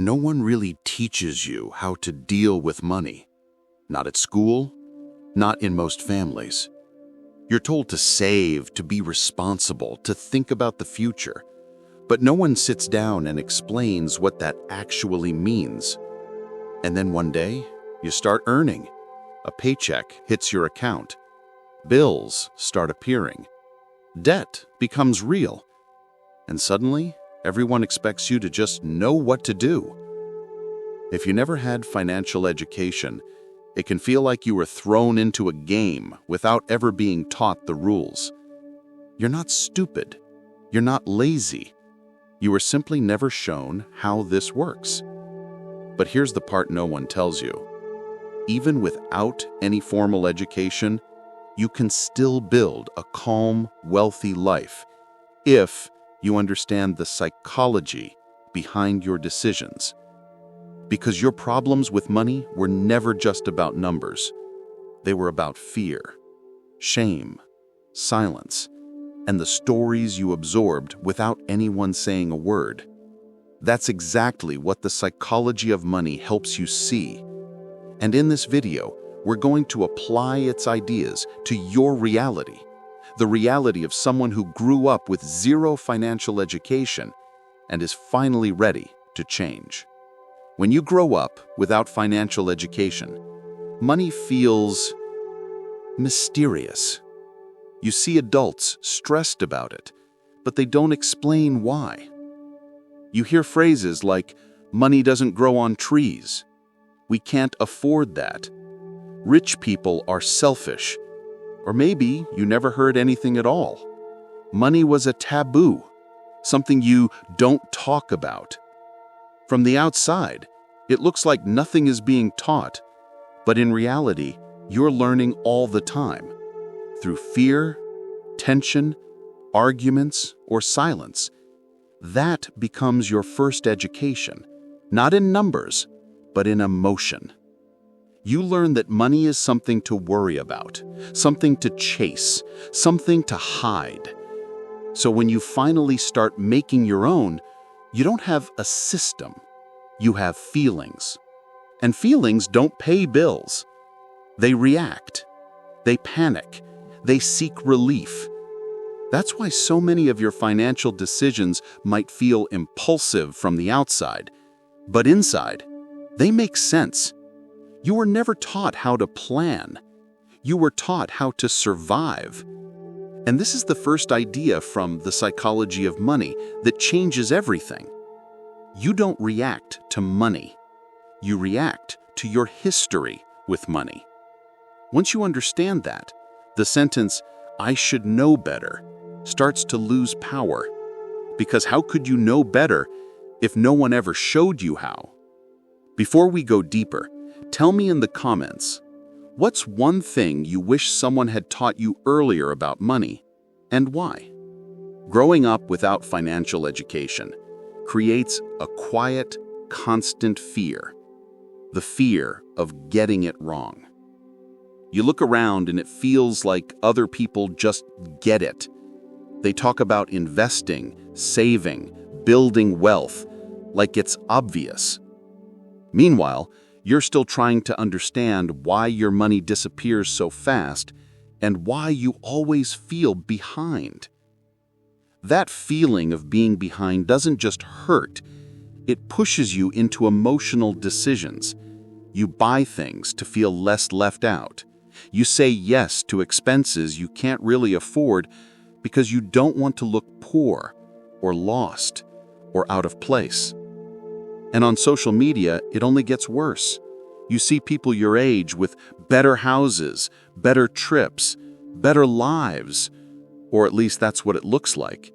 No one really teaches you how to deal with money. Not at school, not in most families. You're told to save, to be responsible, to think about the future. But no one sits down and explains what that actually means. And then one day, you start earning. A paycheck hits your account. Bills start appearing. Debt becomes real. And suddenly, everyone expects you to just know what to do. If you never had financial education, it can feel like you were thrown into a game without ever being taught the rules. You're not stupid. You're not lazy. You were simply never shown how this works. But here's the part no one tells you. Even without any formal education, you can still build a calm, wealthy life if you understand the psychology behind your decisions. Because your problems with money were never just about numbers. They were about fear, shame, silence, and the stories you absorbed without anyone saying a word. That's exactly what the psychology of money helps you see. And in this video, we're going to apply its ideas to your reality, the reality of someone who grew up with zero financial education and is finally ready to change. When you grow up without financial education, money feels mysterious. You see adults stressed about it, but they don't explain why. You hear phrases like, "Money doesn't grow on trees," "We can't afford that," "Rich people are selfish," or maybe you never heard anything at all. Money was a taboo, something you don't talk about. From the outside, it looks like nothing is being taught, but in reality, you're learning all the time. Through fear, tension, arguments, or silence. That becomes your first education, not in numbers, but in emotion. You learn that money is something to worry about, something to chase, something to hide. So when you finally start making your own, you don't have a system. You have feelings. And feelings don't pay bills. They react. They panic. They seek relief. That's why so many of your financial decisions might feel impulsive from the outside, but inside, they make sense. You were never taught how to plan. You were taught how to survive. And this is the first idea from the psychology of money that changes everything. You don't react to money. You react to your history with money. Once you understand that, the sentence, "I should know better," starts to lose power. Because how could you know better if no one ever showed you how? Before we go deeper, tell me in the comments, what's one thing you wish someone had taught you earlier about money, and why? Growing up without financial education creates a quiet, constant fear. The fear of getting it wrong. You look around and it feels like other people just get it. They talk about investing, saving, building wealth, like it's obvious. Meanwhile, you're still trying to understand why your money disappears so fast and why you always feel behind. That feeling of being behind doesn't just hurt, it pushes you into emotional decisions. You buy things to feel less left out. You say yes to expenses you can't really afford because you don't want to look poor or lost or out of place. And on social media, it only gets worse. You see people your age with better houses, better trips, better lives, or at least that's what it looks like.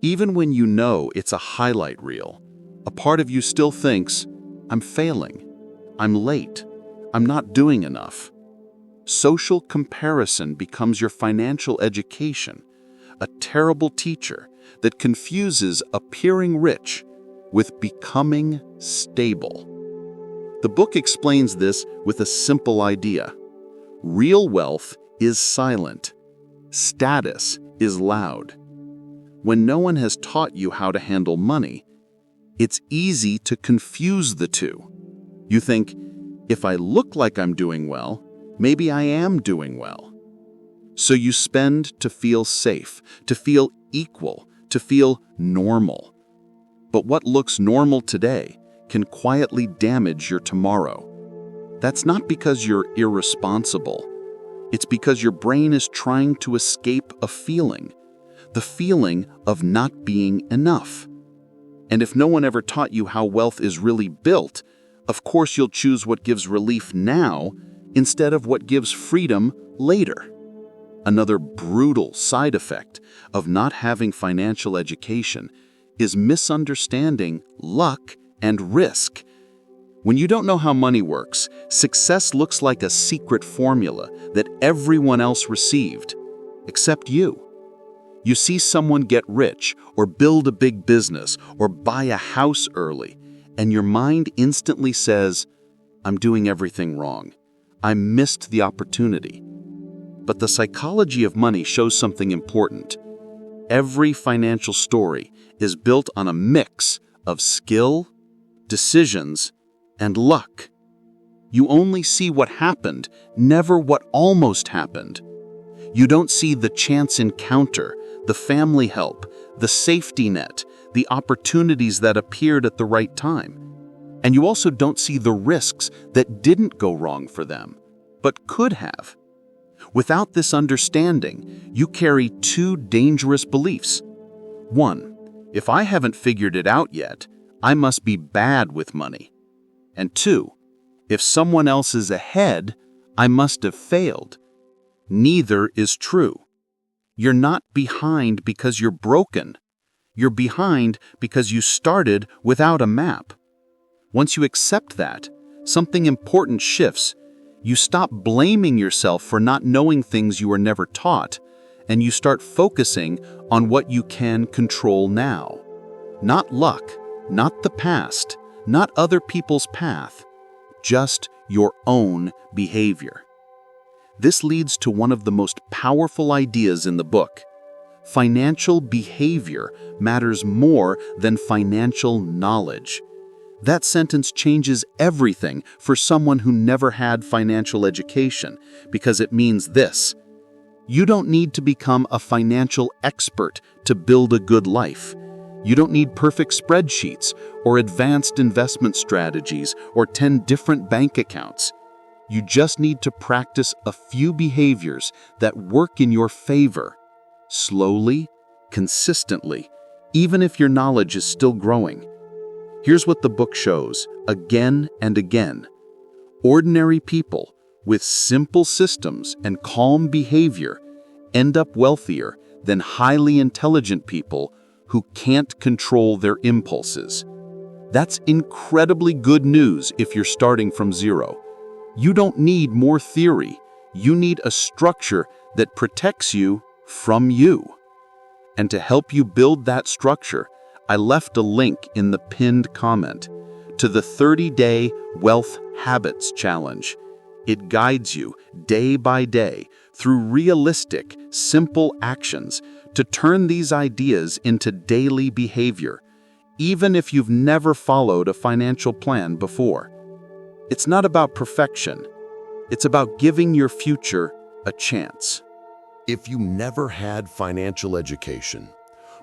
Even when you know it's a highlight reel, a part of you still thinks, "I'm failing, I'm late, I'm not doing enough." Social comparison becomes your financial education, a terrible teacher that confuses appearing rich with becoming stable. The book explains this with a simple idea. Real wealth is silent. Status is loud. When no one has taught you how to handle money, It's easy to confuse the two. You think, if I look like I'm doing well, maybe I am doing well. So you spend to feel safe, to feel equal, to feel normal. But what looks normal today can quietly damage your tomorrow. That's not because you're irresponsible. It's because your brain is trying to escape a feeling, the feeling of not being enough. And if no one ever taught you how wealth is really built, of course you'll choose what gives relief now instead of what gives freedom later. Another brutal side effect of not having financial education is misunderstanding luck and risk. When you don't know how money works, success looks like a secret formula that everyone else received, except you. You see someone get rich or build a big business or buy a house early, and your mind instantly says, "I'm doing everything wrong. I missed the opportunity." But the psychology of money shows something important. Every financial story is built on a mix of skill, decisions, and luck. You only see what happened, never what almost happened. You don't see the chance encounter, the family help, the safety net, the opportunities that appeared at the right time. And you also don't see the risks that didn't go wrong for them, but could have. Without this understanding, you carry two dangerous beliefs. One, if I haven't figured it out yet, I must be bad with money. And two, if someone else is ahead, I must have failed. Neither is true. You're not behind because you're broken. You're behind because you started without a map. Once you accept that, something important shifts. You stop blaming yourself for not knowing things you were never taught, and you start focusing on what you can control now. Not luck, not the past, not other people's path, just your own behavior. This leads to one of the most powerful ideas in the book. Financial behavior matters more than financial knowledge. That sentence changes everything for someone who never had financial education, because it means this: you don't need to become a financial expert to build a good life. You don't need perfect spreadsheets or advanced investment strategies or 10 different bank accounts. You just need to practice a few behaviors that work in your favor, slowly, consistently, even if your knowledge is still growing. Here's what the book shows again and again. Ordinary people with simple systems and calm behavior end up wealthier than highly intelligent people who can't control their impulses. That's incredibly good news if you're starting from zero. You don't need more theory. You need a structure that protects you from you. And to help you build that structure, I left a link in the pinned comment to the 30-day Wealth Habits Challenge. It guides you day by day through realistic, simple actions to turn these ideas into daily behavior, even if you've never followed a financial plan before. It's not about perfection. It's about giving your future a chance. If you never had financial education,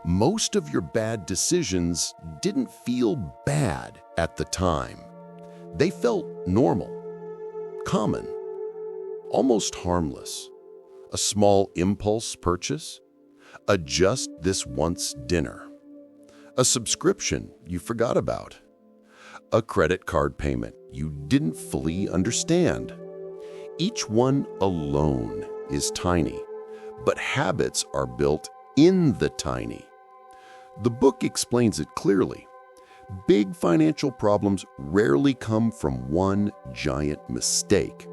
most of your bad decisions didn't feel bad at the time. They felt normal, common, almost harmless. A small impulse purchase, a just this once dinner, a subscription you forgot about, a credit card payment you didn't fully understand. Each one alone is tiny, but habits are built in the tiny. The book explains it clearly. Big financial problems rarely come from one giant mistake.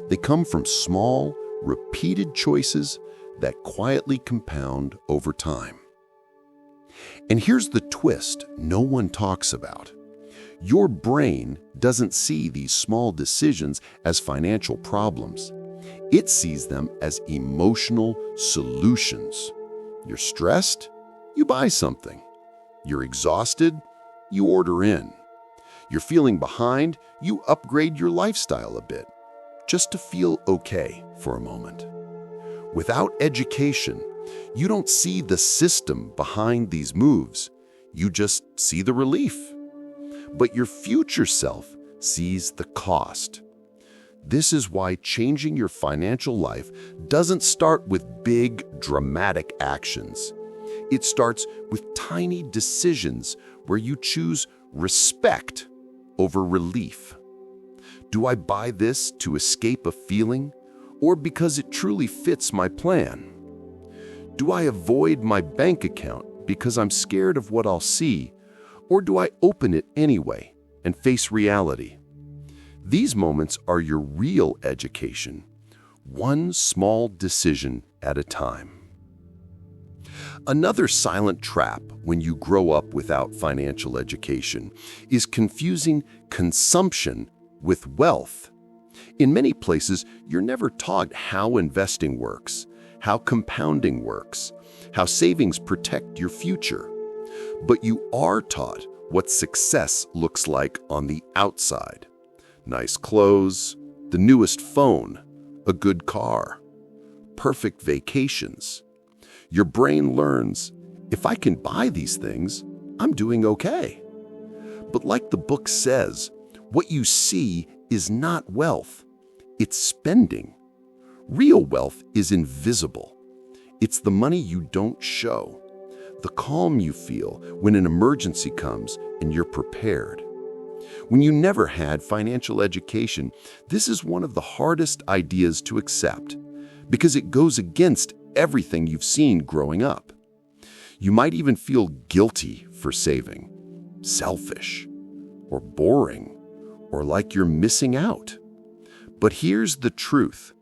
They come from small, repeated choices that quietly compound over time. And here's the twist no one talks about. Your brain doesn't see these small decisions as financial problems. It sees them as emotional solutions. You're stressed? You buy something. You're exhausted? you order in. You're feeling behind, you upgrade your lifestyle a bit, just to feel okay for a moment. Without education, you don't see the system behind these moves. You just see the relief. But your future self sees the cost. This is why changing your financial life doesn't start with big, dramatic actions. It starts with tiny decisions where you choose respect over relief. Do I buy this to escape a feeling, or because it truly fits my plan? Do I avoid my bank account because I'm scared of what I'll see, or do I open it anyway and face reality? These moments are your real education, one small decision at a time. Another silent trap when you grow up without financial education is confusing consumption with wealth. In many places, you're never taught how investing works, how compounding works, how savings protect your future. But you are taught what success looks like on the outside. Nice clothes, the newest phone, a good car, perfect vacations. Your brain learns, if I can buy these things, I'm doing okay. But like the book says, what you see is not wealth, it's spending. Real wealth is invisible. It's the money you don't show, the calm you feel when an emergency comes and you're prepared. When you never had financial education, this is one of the hardest ideas to accept because it goes against everything you've seen growing up. You might even feel guilty for saving, selfish, or boring, or like you're missing out. But here's the truth.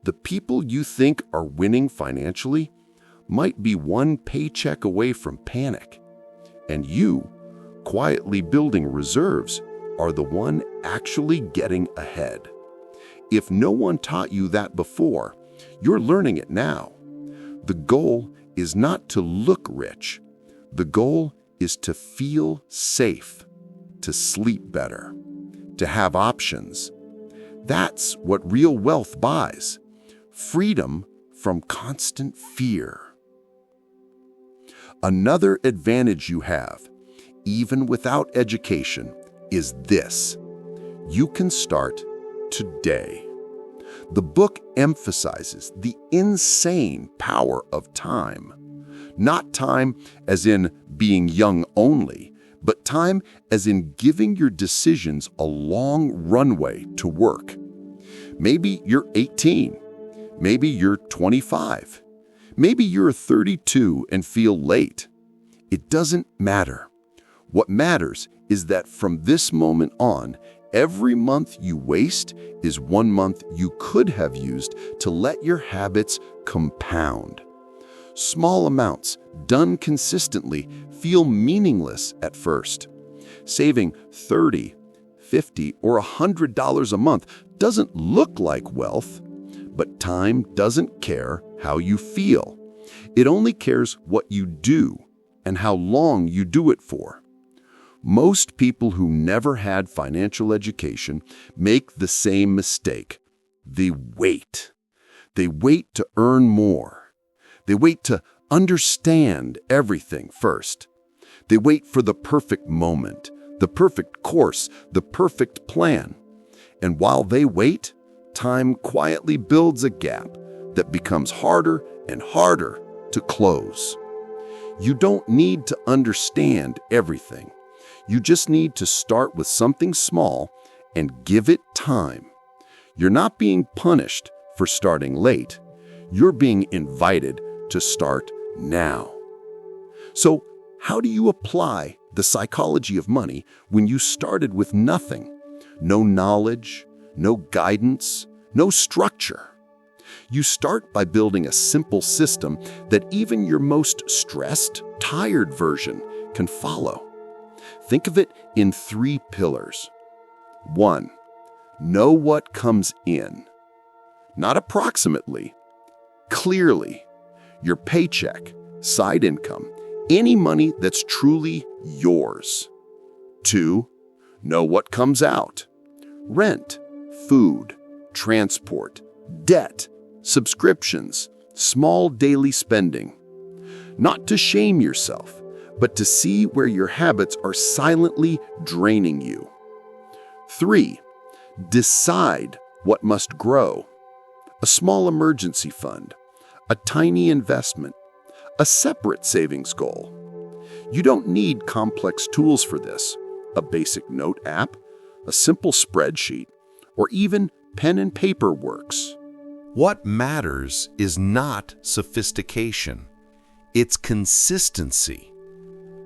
The people you think are winning financially might be one paycheck away from panic. And you, quietly building reserves, are the one actually getting ahead. If no one taught you that before, you're learning it now. The goal is not to look rich. The goal is to feel safe, to sleep better, to have options. That's what real wealth buys. Freedom from constant fear. Another advantage you have, even without education, is this. You can start today. The book emphasizes the insane power of time. Not time as in being young only, but time as in giving your decisions a long runway to work. Maybe you're 18. Maybe you're 25. Maybe you're 32 and feel late. It doesn't matter. What matters is that from this moment on, every month you waste is 1 month you could have used to let your habits compound. Small amounts, done consistently, feel meaningless at first. Saving $30, $50, or $100 a month doesn't look like wealth, but time doesn't care how you feel. It only cares what you do and how long you do it for. Most people who never had financial education make the same mistake. They wait. They wait to earn more. They wait to understand everything first. They wait for the perfect moment, the perfect course, the perfect plan. And while they wait, time quietly builds a gap that becomes harder and harder to close. You don't need to understand everything. You just need to start with something small and give it time. You're not being punished for starting late. You're being invited to start now. So, how do you apply the psychology of money when you started with nothing? No knowledge, no guidance, no structure. You start by building a simple system that even your most stressed, tired version can follow. Think of it in 3 pillars. 1. Know what comes in. Not approximately, clearly. Your paycheck, side income, any money that's truly yours. 2. Know what comes out. Rent, food, transport, debt, subscriptions, small daily spending. Not to shame yourself, but to see where your habits are silently draining you. 3. Decide what must grow. A small emergency fund, a tiny investment, a separate savings goal. You don't need complex tools for this. A basic note app, a simple spreadsheet, or even pen and paper works. What matters is not sophistication, it's consistency.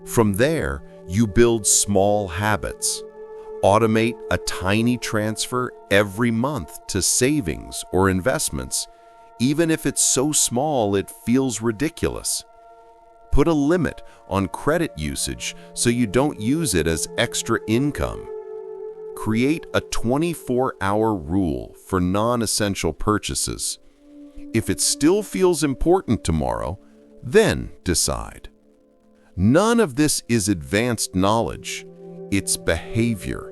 From there, you build small habits. Automate a tiny transfer every month to savings or investments, even if it's so small it feels ridiculous. Put a limit on credit usage so you don't use it as extra income. Create a 24-hour rule for non-essential purchases. If it still feels important tomorrow, then decide. None of this is advanced knowledge. It's behavior.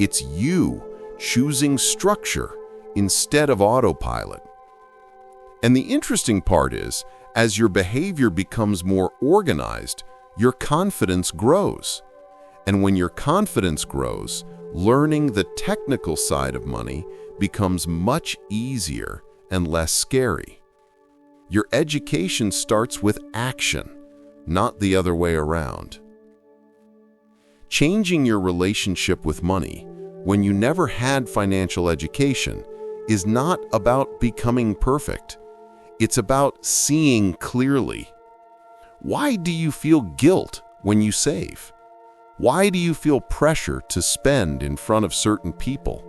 It's you choosing structure instead of autopilot. And the interesting part is, as your behavior becomes more organized, your confidence grows. And when your confidence grows, learning the technical side of money becomes much easier and less scary. Your education starts with action, not the other way around. Changing your relationship with money when you never had financial education is not about becoming perfect. It's about seeing clearly. Why do you feel guilt when you save? Why do you feel pressure to spend in front of certain people?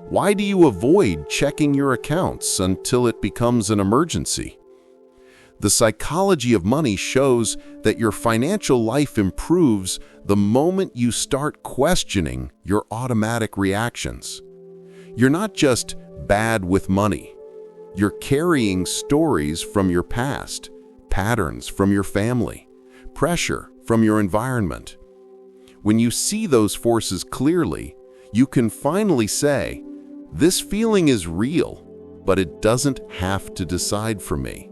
Why do you avoid checking your accounts until it becomes an emergency? The psychology of money shows that your financial life improves the moment you start questioning your automatic reactions. You're not just bad with money. You're carrying stories from your past, patterns from your family, pressure from your environment. When you see those forces clearly, you can finally say, "This feeling is real, but it doesn't have to decide for me."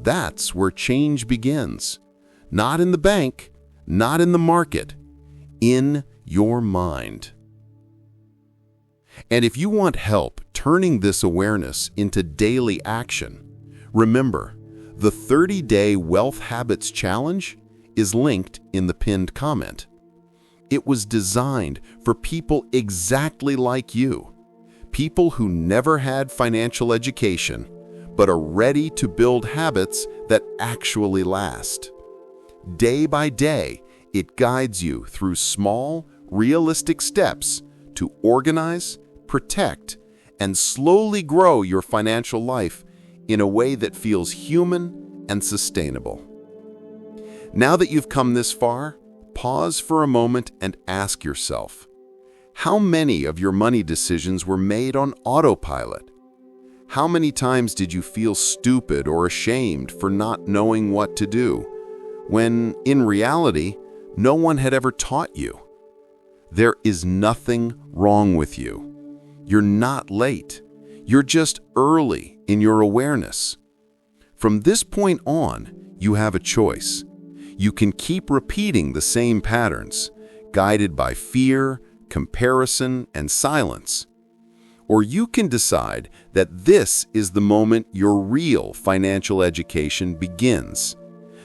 That's where change begins. Not in the bank, not in the market, in your mind. And if you want help turning this awareness into daily action, remember, the 30-Day Wealth Habits Challenge is linked in the pinned comment. It was designed for people exactly like you, people who never had financial education, but are ready to build habits that actually last. Day by day, it guides you through small, realistic steps to organize, protect, and slowly grow your financial life in a way that feels human and sustainable. Now that you've come this far, pause for a moment and ask yourself, how many of your money decisions were made on autopilot? How many times did you feel stupid or ashamed for not knowing what to do, when, in reality, no one had ever taught you? There is nothing wrong with you. You're not late. You're just early in your awareness. From this point on, you have a choice. You can keep repeating the same patterns, guided by fear, comparison, and silence. Or you can decide that this is the moment your real financial education begins.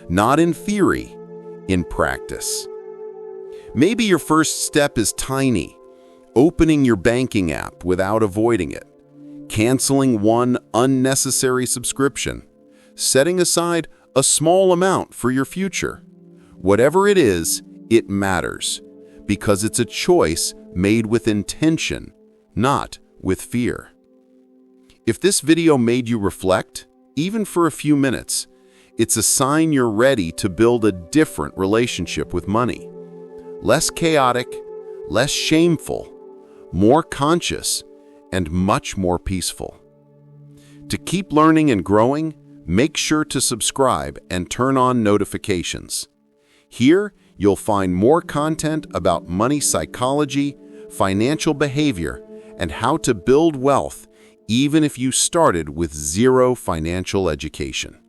Not in theory, in practice. Maybe your first step is tiny, opening your banking app without avoiding it, canceling one unnecessary subscription, setting aside a small amount for your future. Whatever it is, it matters, because it's a choice made with intention, not with fear. If this video made you reflect, even for a few minutes, it's a sign you're ready to build a different relationship with money. Less chaotic, less shameful, more conscious, and much more peaceful. To keep learning and growing, make sure to subscribe and turn on notifications. Here, You'll find more content about money psychology, financial behavior, and how to build wealth even if you started with zero financial education.